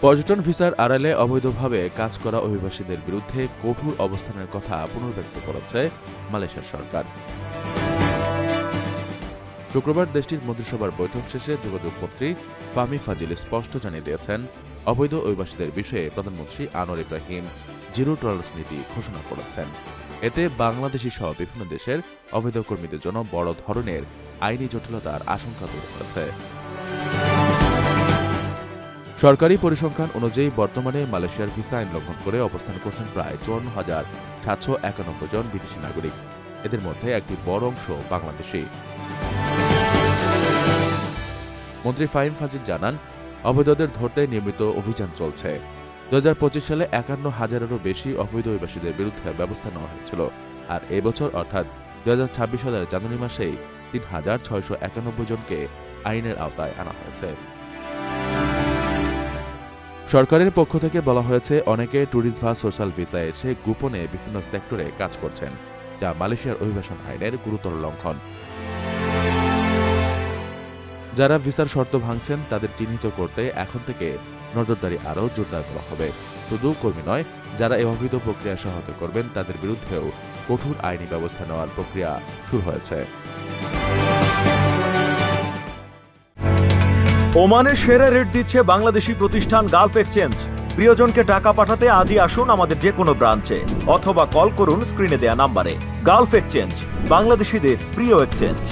পর্যটন ভিসার আড়ালে অবৈধভাবে কাজ করা অভিবাসীদের বিরুদ্ধে কঠোর অবস্থানের কথা পুনর্ব্যক্ত করেছে মালয়েশিয়ার সরকার। শুক্রবার দেশটির মন্ত্রিসভার বৈঠক শেষে যোগাযোগমন্ত্রী ফাহমি ফাজিল স্পষ্ট জানিয়ে দিয়েছেন, অবৈধ অভিবাসীদের বিষয়ে প্রধানমন্ত্রী আনোয়ার ইব্রাহিম জিরো টলারেন্স নীতি ঘোষণা করেছেন। এতে বাংলাদেশি সহ বিভিন্ন দেশের অবৈধ কর্মীদের জন্য বড় ধরনের আইনি জটিলতার আশঙ্কা তৈরি হয়েছে। সরকারি পরিসংখ্যান অনুযায়ী বর্তমানে মালয়েশিয়ার ভিসা আইন লঙ্ঘন করে অবস্থান করছেন প্রায় 54,791 জন বিদেশি নাগরিক। এদের মধ্যে একটি বড় অংশ বাংলাদেশি। মন্ত্রী ফাহিম ফাজিল জানান, অবৈধদের ধরতে নিয়মিত অভিযান চলছে। 2025 সালে 51,000-এরও বেশি অবৈধ অভিবাসীদের বিরুদ্ধে ব্যবস্থা নেওয়া হয়েছিল, আর এবছর অর্থাৎ 2026 সালের জানুয়ারি মাসেই 3,691 জনকে আইনের আওতায় আনা হয়েছে। সরকারের পক্ষ থেকে বলা হয়েছে, অনেকে ট্যুরিস্ট বা সোশ্যাল ভিসায় এসে গোপনে বিভিন্ন সেক্টরে কাজ করছেন, যা মালয়েশিয়ার অভিবাসন আইনের গুরুতর লঙ্ঘন। যারা ভিসার শর্ত ভাঙছেন তাদের চিহ্নিত করতে এখন থেকে নজরদারি আরও জোরদার করা হবে। শুধু কর্মী নয়, যারা এই অবৈধ প্রক্রিয়া সহায়তা করবেন তাদের বিরুদ্ধেও কঠোর আইনি ব্যবস্থা নেওয়ার প্রক্রিয়া শুরু হয়েছে। ওমানের সেরা রেট দিচ্ছে বাংলাদেশি প্রতিষ্ঠান গালফ এক্সচেঞ্জ। প্রিয়জনকে টাকা পাঠাতে আজই আসুন আমাদের যে কোনো ব্রাঞ্চে অথবা কল করুন স্ক্রিনে দেয়া নাম্বারে। গালফ এক্সচেঞ্জ, বাংলাদেশিদের প্রিয় এক্সচেঞ্জ।